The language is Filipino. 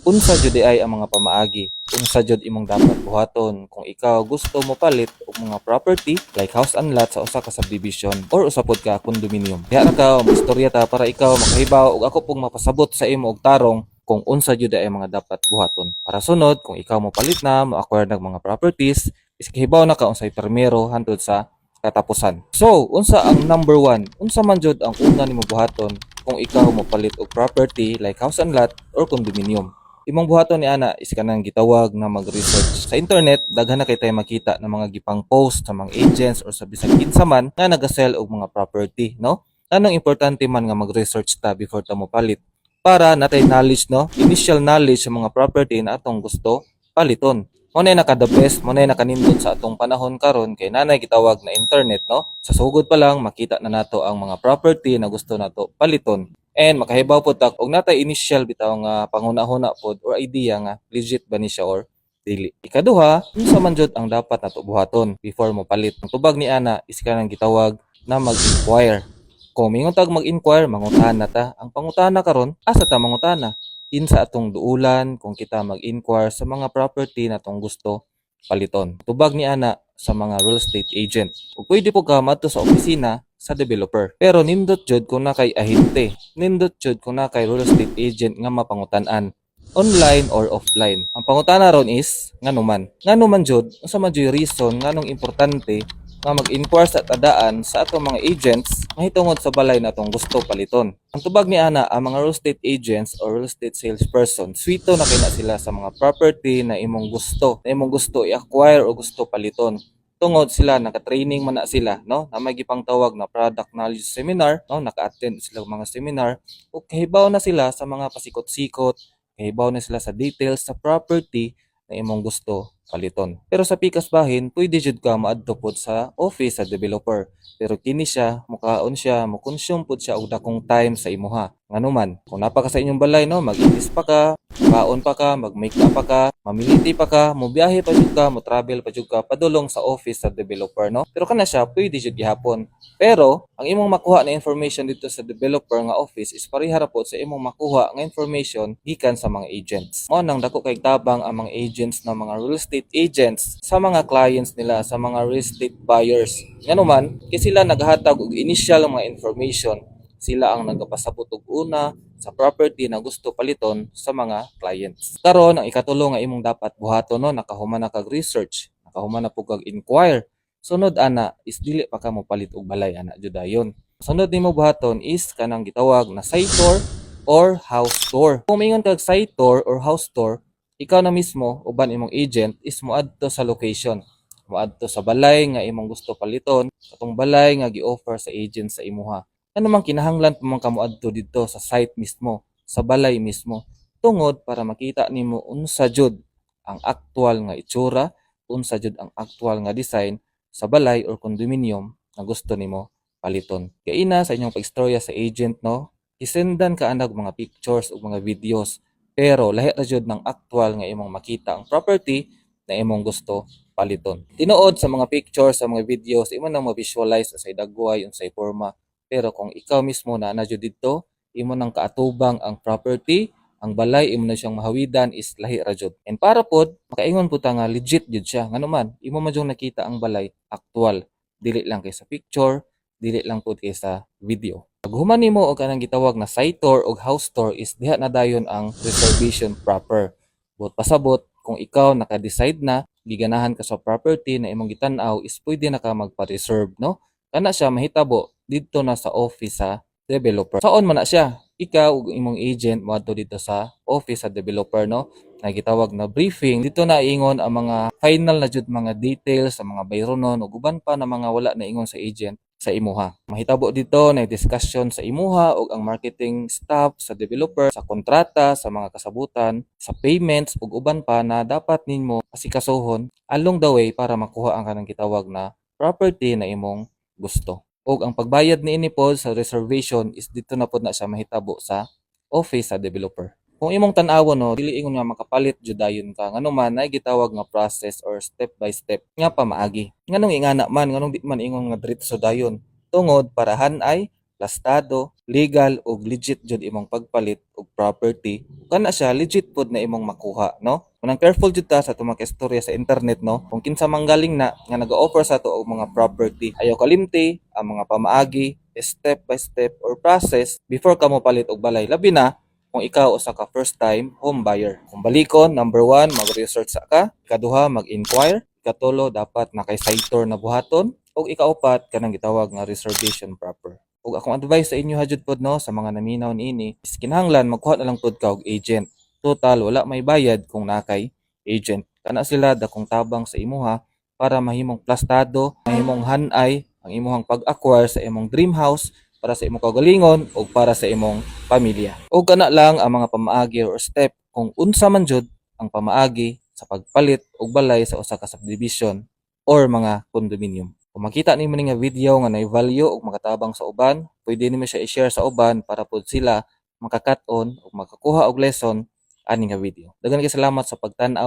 Unsa jud ay ang mga pamaagi? Unsa jud imong dapat buhaton kung ikaw gusto mo palit og mga property like house and lot sa usa ka subdivision or usa pod ka condominium. Diha ra ka istorya ta para ikaw makahibaw ug ako pong mapasabot sa imo og tarong kung unsa jud ay mga dapat buhaton. Para sunod kung ikaw mo palit na mo acquire ng mga properties, is kahibaw na ka unsay permero hantod sa katapusan. So, unsa ang number one? Unsa man jud ang una nimo buhaton kung ikaw mo palit og property like house and lot or condominium? Imong buhaton ni ana is kanang gitawag na mag-research. Sa internet, daghan na kay tayo makita ng mga gipang post sa mga agents or sa bisag kinsa man nga naga-sell og mga property, no? Anong importante man nga mag-research ta before ta mo palit para natay knowledge, no? Initial knowledge sa mga property na atong gusto paliton. Mo na naka the best, mo na nakanindot sa atong panahon karon kay nanay gitawag na internet, no? Sa sugod pa lang makita na nato ang mga property na gusto nato paliton. And makahibaw po tak og natay initial bitaw nga panghuna-huna pod or idea nga legit ba ni siya or dili. Ikaduha, unsa man jud ang dapat nato buhaton before mo palit. Ang tubag ni ana is kanang gitawag na mag-inquire. Kung mingon tag mag-inquire, mangutana ta. Ang pangutana karon, asa ta mangutana? Kinsa atong duulan kung kita mag-inquire sa mga property na atong gusto paliton. Tubag ni ana sa mga real estate agent. Ug pwede po ka madto sa opisina sa developer. Pero nindot jud kung na kay ahente. Nindot jud kung na kay real estate agent nga mapangutan-an online or offline. Ang pangutana ron is nganuman. Nganuman jud, unsa man jud reason nganong importante nga mag-inquire sa tadaan sa atong mga agents mahitungod sa balay na atong gusto paliton. Ang tubag ni ana, ang mga real estate agents or real estate salesperson, swito na kina sila sa mga property na imong gusto i-acquire o gusto paliton. Tungod sila naka-training man na sila, no? Na may gipang tawag na product knowledge seminar, no? Naka-attend sila mga seminar ug kahibaw na sila sa mga pasikot-sikot, kahibaw na sila sa details sa property na imong gusto paliton. Pero sa pikas bahin, pwede jud ka maadto pod sa office sa developer. Pero kini siya, mukaon siya, mo-consume pod siya og dakong time sa imuha. Nganuman, kung napa ka sa inyong balay, no, mag-itis pa ka, kaon pa ka, mag-makeup pa ka, mamiliti pa ka, mobiyahe pa jud ka, mo travel pa jud ka padulong sa office sa developer, no. Pero kana siya pwede jud gihapon. Pero ang imong makuha na information dito sa developer nga office is pareha ra po sa imong makuha nga information gikan sa mga agents. Mao nang dako kay tabang ang mga agents na mga real estate agents sa mga clients nila, sa mga real estate buyers. Nganuman, kay sila naghatag og initial mga information. Sila ang nagapasabot og una sa property na gusto paliton sa mga clients. Karon ang ikatulo nga imong dapat buhaton, no, nakahuman na kag research, nakahuman na pug kag inquire. Sunod ana is dili pa ka mo palit og balay ana jud dayon. Sunod nimo buhaton is kanang gitawag na site tour or house tour. Kung mingon kag site tour or house tour, ikaw na mismo uban imong agent is moadto sa location. Moadto sa balay nga imong gusto paliton, katong balay nga gi-offer sa agent sa imuha. Ano man kinahanglan pa man kamo adto dito sa site mismo, sa balay mismo, tungod para makita nimo unsa jud ang aktual nga itsura, unsa jud ang aktual nga design sa balay or condominium na gusto nimo paliton. Kaya ina sa inyong pag-istorya sa agent, no, isendan ka anag mga pictures o mga videos, pero lahi ra jud ng aktual nga imong makita ang property na imong gusto paliton. Tinuod sa mga pictures, sa mga videos, imo nang ma-visualize unsay dagway, unsay forma. Pero kung ikaw mismo na jud dito, imo nang kaatubang ang property, ang balay imo na siyang mahawidan is lahi ra jud. And para pod makaingon pud ta nga legit jud siya. Nganuman, imo man jud nakita ang balay aktual, dili lang kay sa picture, dili lang pud kay sa video. Pag human nimo og kanang gitawag na site tour og house tour is diha na dayon ang reservation proper. But pasabot kung ikaw naka-decide na giganahan ka sa property na imong gitan-aw is pwede na ka magpa-reserve, no? Kana siya mahitabo dito na sa office sa developer. Saon man na siya? Ikaw ug imong agent moadto dito sa office sa developer, no? Nagitawag na briefing. Dito na ingon ang mga final na jud mga details sa mga bayronon ug uban pa na mga wala na ingon sa agent sa imuha. Mahitabo dito na discussion sa imuha ug ang marketing staff sa developer, sa kontrata, sa mga kasabutan, sa payments ug uban pa na dapat nimo asikasuhon along the way para makuha ang kanang gitawag na property na imong gusto. Og ang pagbayad niini pod sa reservation is dito na pod na siya mahitabo sa office sa developer. Kung imong tan-awon, no, dili ingon nga makapalit jud dayon ka. Nganuman nay gitawag nga process or step by step nga pamaagi. Nganong ingana man, nganong di man ingon nga diretso dayon. Tungod para hanay plastado, legal ug legit jud imong pagpalit og property, kana siya legit pod na imong makuha, no? Munang careful jud ta sa itong mga istorya sa internet, no? Kung kinsa manggaling na nga nag-offer sa to og mga property, ayaw kalimti ang mga pamaagi, step by step or process before ka mo palit og balay, labi na kung ikaw usa ka first time home buyer. Kung balikon, number 1, mag-research sa ka. Ikaduha, mag-inquire. Ikatulo, dapat nakay site tour na buhaton. O ikaupat, kanang gitawag nga reservation proper. Ug akong advice sa inyo hajud pod, no, sa mga naminaw niini, is kinahanglan magkuha na lang pod ka og agent. Total wala may bayad kung nakay agent. Kana sila dakong tabang sa imuha para mahimong plastado, mahimong hanay ang imuhang pag-acquire sa imong dream house para sa imong kaugalingon o para sa imong pamilya. O kana lang ang mga pamaagi or step kung unsa man jud ang pamaagi sa pagpalit og balay sa usa ka subdivision or mga condominium. Kung makita nimo ni nga video nga na-value og makatabang sa uban, pwede nimo siya i-share sa uban para pod sila makakat-on o makakuha og lesson ani nga video. Daghan kay salamat sa pagtan-aw.